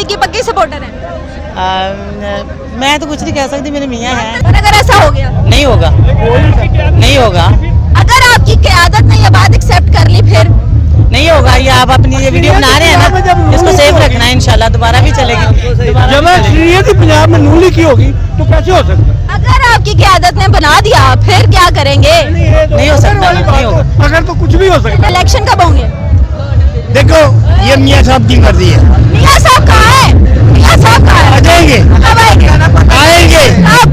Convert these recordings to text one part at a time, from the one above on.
League की पक्की supporter है? मैं तो कुछ नहीं कह सकती, मेरे मियाँ हैं। और अगर ऐसा हो गया? नहीं होगा, नहीं होगा। अगर आपकी क़यादत ने ये बात एक्सेप्ट कर ली फिर? नहीं होगा। ये आप अपनी ये वीडियो बना रहे हैं ना, इसको सेव रखना है, इंशाल्लाह दोबारा भी चलेगी। जब अक्सरियत ही पंजाब में नून लीग की होगी तो कैसे हो सकता है? अगर आपकी क़यादत ने बना दिया फिर क्या करेंगे? नहीं हो सकता, नहीं होगा। अगर तो कुछ भी हो सकता है। इलेक्शन कब होंगे? देखो ये मियाँ साहब की मर्जी है। मियाँ साहब कहाँ है? मियाँ साहब कहाँ है? आ जाएंगे, कब आएंगे? आएंगे, अब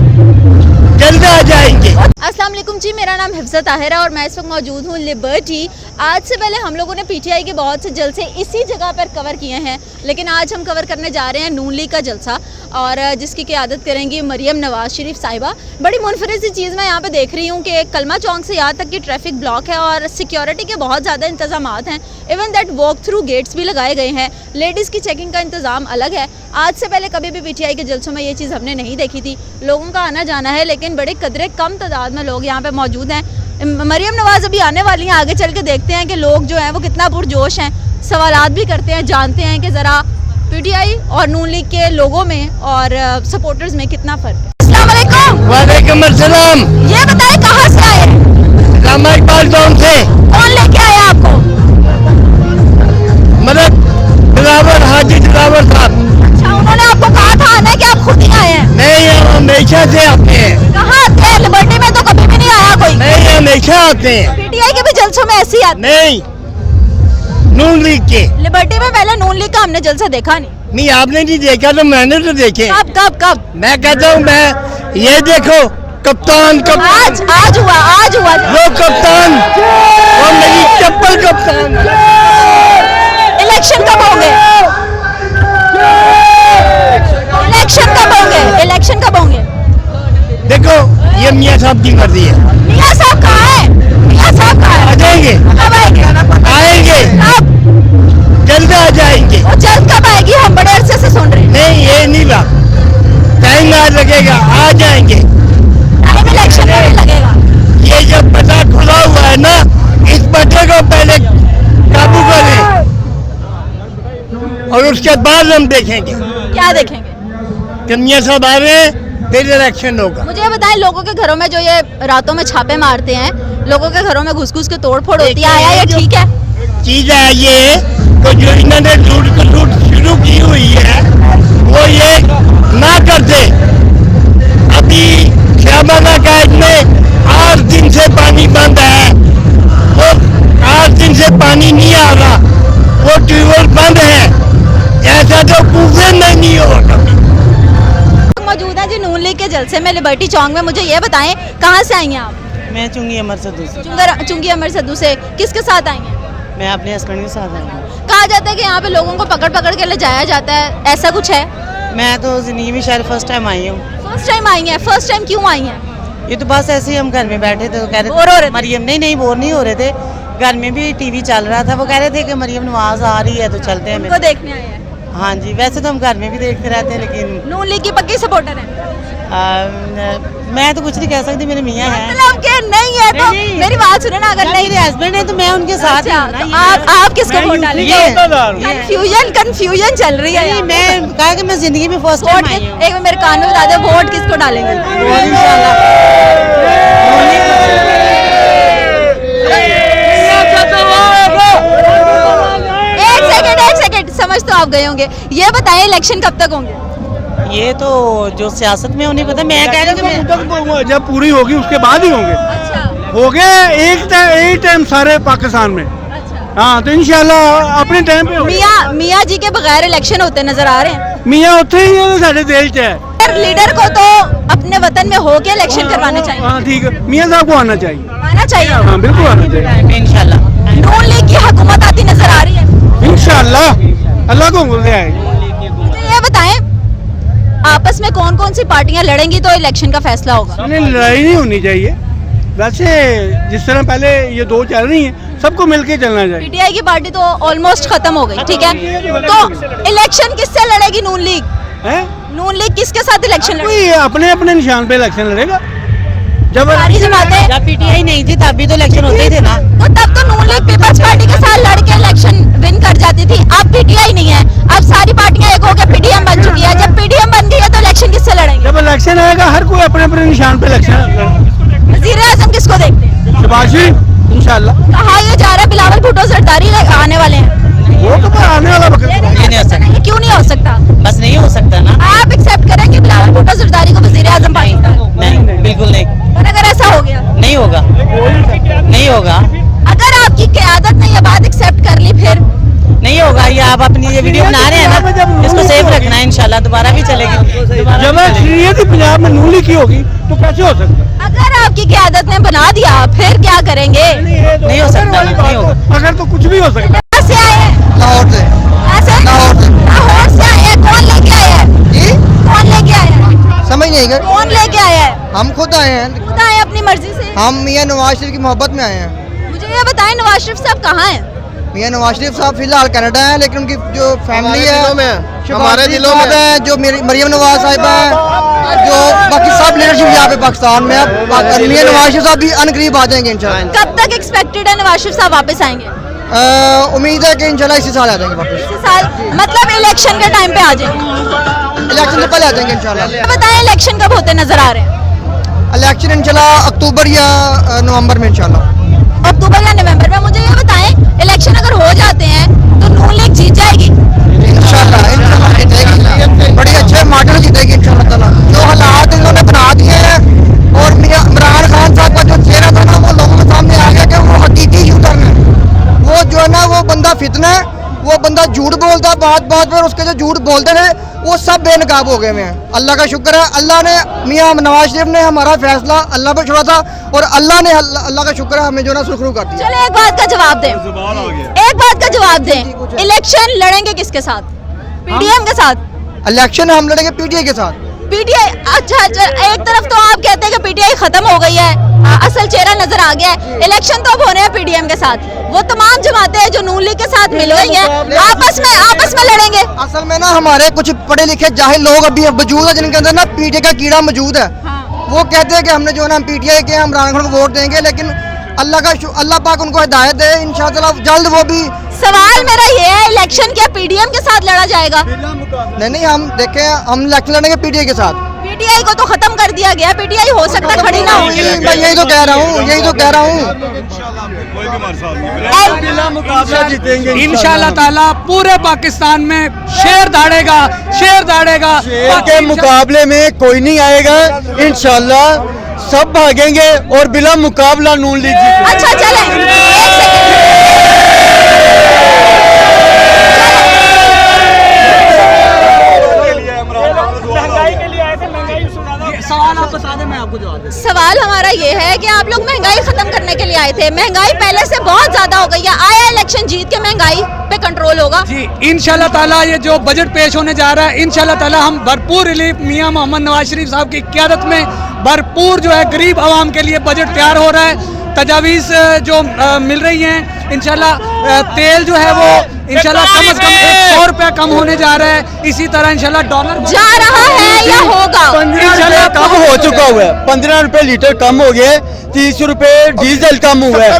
जल्द आ जाएंगे। अस्सलाम वालेकुम जी, मेरा नाम हिफ्ज़त ताहिरा और मैं इस वक्त मौजूद हूँ लिबर्टी। आज से पहले हम लोगों ने पीटीआई के बहुत से जलसे इसी जगह पर कवर किए हैं, लेकिन आज हम कवर करने जा रहे हैं नून लीग का जलसा, और जिसकी क़यादत करेंगी मरियम नवाज शरीफ साहिबा। बड़ी मुनफरिद सी चीज़ मैं यहाँ पे देख रही हूँ कि कलमा चौक से यहाँ तक की ट्रैफिक ब्लॉक है और सिक्योरिटी के बहुत ज़्यादा इंतजामात हैं। Even that walk through gates भी लगाए गए हैं। लेडीज़ की चेकिंग का इंतज़ाम अलग है। आज से पहले कभी भी पीटीआई के जलसों में ये चीज़ हमने नहीं देखी थी। लोगों का आना जाना है, लेकिन बड़े कदरे कम तादाद में लोग यहाँ पे मौजूद हैं। मरियम नवाज अभी आने वाली हैं, आगे चल के देखते हैं कि लोग जो हैं वो कितना पुरजोश हैं। सवालात भी करते हैं, जानते हैं कि ज़रा पीटीआई और नून लीग के लोगों में और सपोर्टर्स में कितना फ़र्क है। अस्सलाम वालेकुम। वालेकुम अस्सलाम। ये बताएं कहाँ से आए हैं? रामा इकबाल टाउन से। कौन लेके आया आपको? मतलब दिलावर, हाजी दिलावर साहब। अच्छा, उन्होंने आपको कहा था आना कि आप खुद ही आए हैं? नहीं, हम हमेशा से आते हैं। कहाँ आते हैं? लिबर्टी में तो कभी भी नहीं आया कोई। नहीं, हमेशा आते हैं। पीटीआई के भी जलसों में ऐसे ही आते नहीं, नून लीग के। हैं। लिबर्टी में पहले नून लीग का हमने जलसा देखा नहीं। नहीं, आपने नहीं देखा तो मैंने तो देखे। कब कब कब? मैं कहता हूँ, मैं ये देखो कप्तान आज हुआ वो कप्तान, वो मेरी चप्पल कप्तान। इलेक्शन कब होंगे? इलेक्शन कब होंगे? देखो ये मियाँ साहब की मर्जी है। मियाँ साहब कहाँ है? मियाँ साहब कहाँ है? आ जाएंगे, कब आएंगे? आएंगे, कब? जल्द आ जाएंगे। वो जल्द कब आएगी? हम बड़े अरसे से सुन रहे हैं। नहीं, ये नहीं बात, टाइम ना लगेगा, आ जाएंगे। टाइम इलेक्शन में भी लगेगा। ये जब पता खुला हुआ है ना, इस पते को पहले काबू करें और उसके बाद हम देखेंगे। क्या देखेंगे? कि मियाँ साहब आ रहे हैं, फिर इलेक्शन होगा। मुझे ये बताएं, लोगों के घरों में जो ये रातों में छापे मारते हैं, लोगों के घरों में घुस घुस के तोड़ फोड़ होती है, आया ये ठीक है? चीज है ये, तो जो इन्होंने लूट शुरू की हुई है वो ये ना करते। अभी श्यामाना कैद में 8 दिन से पानी बंद है, वो 8 दिन से पानी नहीं आ रहा, वो ट्यूबवेल बंद है। ऐसा तो पूरे में नहीं होगा कभी। मौजूद है जी नून लीग के जलसे में लिबर्टी चौक में। मुझे ये बताएं कहाँ से आई हैं आप? मैं चुंगी अमर सद्दू से। चुंगी अमर सद्दू से। किसके साथ आई हैं? मैं अपने हस्बैंड के साथ आई हूँ। कहा जाता है कि यहाँ पे लोगों को पकड़ पकड़ के ले जाया जाता है, ऐसा कुछ है? मैं तो जिंदगी में शायद फर्स्ट टाइम आई हूँ। फर्स्ट टाइम आई हैं? फर्स्ट टाइम क्यों आई हैं? ये तो बस ऐसे ही हम घर में बैठे थे तो कह बोर हो रहे रहे थे थे? मरियम, नहीं बोर नहीं हो रहे थे, घर में भी टीवी चल रहा था, वो कह रहे थे कि मरियम नवाज आ रही है तो चलते हैं। उनको देखने आए हैं? हाँ जी, वैसे तो हम घर में भी देखते रहते हैं, लेकिन नून लीग की पक्की सपोर्टर है? मैं तो कुछ नहीं कह सकती, मेरे मियाँ हैं। मतलब कि नहीं है तो नहीं। मेरी बात सुने ना, अगर नहीं मेरे हस्बैंड है तो मैं उनके साथ ही हूँ ना। तो आप किसको वोट डालेंगे? कंफ्यूजन चल रही है। नहीं, मैं कहा कि मैं जिंदगी में फर्स्ट टाइम आई हूँ। एक मेरे कान में बता दे, वोट किसको डालेंगे? और इंशाल्लाह एक सेकंड, समझ तो आप गए होंगे। ये बताएं इलेक्शन कब तक होंगे? ये तो जो सियासत में उन्हें पता, मैं कह रही हूँ कि जब पूरी होगी उसके बाद ही होंगे। अच्छा हो गए एक टाइम सारे पाकिस्तान में। अच्छा। हाँ, तो इंशाल्लाह अपने टाइम पे मियाँ जी के बगैर इलेक्शन होते नजर आ रहे हैं। मियाँ उत्थे ही है साढ़े देश च है। लीडर को तो अपने वतन में होके इलेक्शन करवाने चाहिए। हाँ ठीक है, मियाँ साहब को आना चाहिए। आना चाहिए। हाँ बिल्कुल आना चाहिए। इंशाल्लाह नून लीग की हुकूमत आती नजर आ रही है। इंशाल्लाह अल्लाह को बोलते आएगी। मुझे ये बताएं, आपस में कौन कौन सी पार्टियां लड़ेंगी तो इलेक्शन का फैसला होगा? लड़ाई नहीं होनी चाहिए, वैसे जिस तरह पहले ये दो चल रही हैं, सबको मिलके चलना चाहिए। पीटीआई की पार्टी तो ऑलमोस्ट खत्म हो गई, ठीक है, तो इलेक्शन किससे लड़ेगी नून लीग? नून लीग किसके साथ इलेक्शन लड़ेगी? कोई अपने अपने निशान पे इलेक्शन लड़ेगा। जब सारी जमातें, जब पीटीआई नहीं थी तब भी तो इलेक्शन होते ही थे ना। तो तब तो नून लीग पीपल्स पार्टी के साथ लड़के इलेक्शन विन कर जाती थी। अब पीटीआई नहीं है, अब सारी पार्टियां एक हो गए, निशान पे इलेक्शन वजीर आजम किसको देखते हैं? शबाशी इंशाल्लाह। कहा यह जा रहा है बिलावल भुट्टो जरदारी आने वाले हैं, वो तो आने वाला वक्त ये नहीं हो सकता, ये क्यों नहीं हो सकता? बस नहीं हो सकता ना। आप एक्सेप्ट करेंगे बिलावल भुट्टो जरदारी को वजीर आजम पाकिस्तान? नहीं, बिल्कुल नहीं, और अगर ऐसा हो गया, नहीं होगा, नहीं होगा, अगर आपकी क़यादत ने यह बात एक्सेप्ट कर ली फिर? नहीं होगा। ये आप अपनी ये वीडियो बना रहे हैं ना, इसको सेव रखना है, इंशाल्लाह दोबारा भी चलेगी। जब शरीयत ही पंजाब में नून लिखी होगी तो कैसे हो सकता? अगर आपकी क़यादत ने बना दिया फिर क्या करेंगे? नहीं हो सकता, नहीं होगा। अगर तो कुछ भी हो सकता। कहाँ से आए हैं? लाहौर से। कहाँ से? लाहौर से आए हैं। कौन लेके आया है? जी कौन लेके आया है? समझ नहीं गए। कौन लेके आया है? हम खुद आए हैं, खुद आए अपनी मर्जी से? हम मियाँ नवाज शरीफ की मोहब्बत में आए हैं। मुझे ये बताएं नवाज शरीफ साहब कहाँ हैं? मियाँ नवाज शरीफ साहब फिलहाल कनाडा है, लेकिन उनकी जो फैमिली है हमारे दिलों में है, जो मेरी मरियम नवाज साहिबा है, जो बाकी सब लीडरशिप यहाँ पे पाकिस्तान में है। मियाँ नवाज शरीफ साहब भी अनकरीब आ जाएंगे इंशाल्लाह। कब तक एक्सपेक्टेड है नवाज शरीफ साहब वापस आएंगे? उम्मीद है कि इंशाल्लाह इसी साल आ जाएंगे वापस। इसी साल मतलब इलेक्शन के टाइम पे आ जाएंगे? इलेक्शन से पहले आ जाएंगे इंशाल्लाह। बताएं इलेक्शन कब होते नजर आ रहे हैं? इलेक्शन इंशाल्लाह अक्टूबर या नवंबर में इंशाल्लाह। अक्टूबर या नवंबर में। मुझे ये बताएं इलेक्शन अगर हो जाते हैं तो नून लीग जीत जाएगी? इंशाल्लाह जीतेगी, बड़ी अच्छे मॉडल जीतेगी इंशाल्लाह ताला। जो हालात इन्होंने बना दिए हैं और मियां इमरान खान साहब का जो चेहरा था ना, वो लोगों के सामने आ गया कि वो हकीकी यूटर्न है। वो जो है ना, वो बंदा फितना है, वो बंदा झूठ बोलता, बात बात पर उसके जो झूठ बोलते थे वो सब बेनकाब हो गए हैं। अल्लाह का शुक्र है, अल्लाह ने मियां नवाज शरीफ ने हमारा फैसला अल्लाह पर छोड़ा था और अल्लाह ने अल्लाह का शुक्र है हमें जो ना सुरखरू कर दिया। चलो एक बात का जवाब दें, एक बात का जवाब दें, इलेक्शन लड़ेंगे किसके साथ? पीडीएम के साथ? इलेक्शन हम लड़ेंगे पीटीआई के साथ। पीटीआई? अच्छा, एक तरफ तो आप कहते हैं कि पीटीआई खत्म हो गई है, असल चेहरा नजर आ गया है, इलेक्शन तो अब होने हैं पीडीएम के साथ। वो तमाम जमातें हैं जो नून लीग के साथ मिल गई हैं, आपस में लड़ेंगे। असल में ना हमारे कुछ पढ़े लिखे जाहिल लोग अभी मौजूद है जिनके अंदर ना पीटीआई का कीड़ा मौजूद है। वो कहते हैं कि हमने जो है ना पीटीआई के हम इमरान खान को वोट देंगे, लेकिन अल्लाह पाक उनको हिदायत दे, इंशाअल्लाह जल्द वो भी। सवाल मेरा ये है, इलेक्शन क्या पीडीएम के साथ लड़ा जाएगा? नहीं, हम देखें, हम इलेक्शन लड़ेंगे पीटीआई के साथ। पीटीआई को तो खत्म कर दिया गया, पीटीआई हो सकता खड़ी ना हो। मैं यही तो कह रहा हूँ, यही तो कह रहा हूँ। इंशाल्लाह ताला पूरे पाकिस्तान में शेर दाड़ेगा, शेर दाड़ेगा। शेर के मुकाबले में कोई नहीं आएगा इंशाल्लाह, सब भागेंगे और बिला मुकाबला नून लीग जीतेगी। अच्छा चले, एक सेकंड। सवाल आप बता दें, मैं आपको जवाब दूं। सवाल हमारा ये है कि आप लोग महंगाई खत्म करने के लिए आए थे, महंगाई पहले से बहुत ज्यादा हो गई है, आया इलेक्शन जीत के महंगाई पे कंट्रोल होगा? जी इंशाल्लाह ताला ये जो बजट पेश होने जा रहा है, इंशाल्लाह ताला हम भरपूर रिलीफ मियां मोहम्मद नवाज शरीफ साहब की क़यादत में भरपूर जो है गरीब आवाम के लिए बजट तैयार हो रहा है। तजावीज़ जो मिल रही हैं, इंशाल्लाह तेल जो है वो इंशाल्लाह कम से कम 100 रुपया कम होने जा रहा है। इसी तरह इंशाल्लाह डॉलर जा रहा है या होगा? 15 रुपए कम हो चुका हुआ है, 15 रुपए लीटर कम हो गया, 30 रुपए डीजल कम हुआ है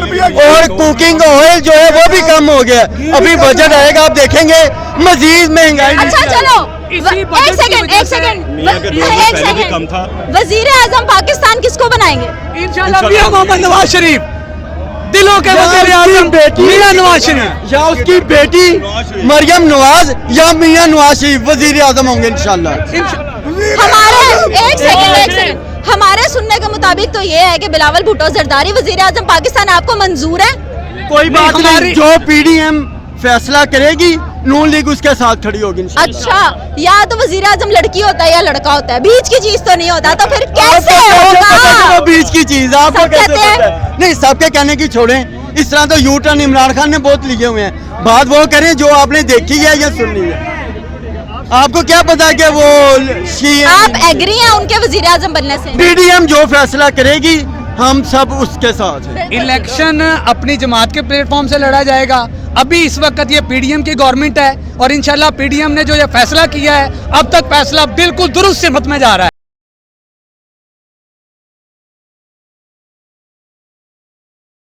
और कुकिंग ऑयल जो है वो भी कम हो गया। अभी बजट आएगा, आप देखेंगे मजीद महंगाई। अच्छा चलो, इसी एक बजट की सेकंड, वजह एक से सेकंड, वजीर आजम पाकिस्तान किसको बनाएंगे? इंशाल्लाह मियां मोहम्मद नवाज शरीफ, दिलों के वज़ीर आज़म मियां नवाज शरीफ, या उसकी बेटी मरियम नवाज या मियां नवाज शरीफ वजीर आजम होंगे इंशाल्लाह। हमारे एक सेकंड, हमारे सुनने के मुताबिक तो ये है कि बिलावल भुट्टो जरदारी वजीर आजम पाकिस्तान आपको मंजूर है? कोई बात नहीं, हमारी- जो पीडीएम फैसला करेगी नून लीग उसके साथ खड़ी होगी इंशाल्लाह। अच्छा, या तो वजीर आजम लड़की होता है या लड़का होता है, बीच की चीज तो नहीं होता, तो फिर कैसे आपको पता है होगा? वो बीच की चीज आपको सब कैसे कहते हैं। पता है? नहीं, सबके कहने की छोड़ें, इस तरह तो यू टर्न इमरान खान ने बहुत लिए हुए हैं। बात वो करें जो आपने देखी है या सुनी है। आपको क्या पता कि वो आप एग्री हैं उनके वजीर आजम बनने से? पीडीएम जो फैसला करेगी हम सब उसके साथ हैं। इलेक्शन अपनी जमात के प्लेटफॉर्म से लड़ा जाएगा। अभी इस वक्त ये पीडीएम की गवर्नमेंट है और इंशाल्लाह पीडीएम ने जो ये फैसला किया है, अब तक फैसला बिल्कुल दुरुस्त सिमत में जा रहा है।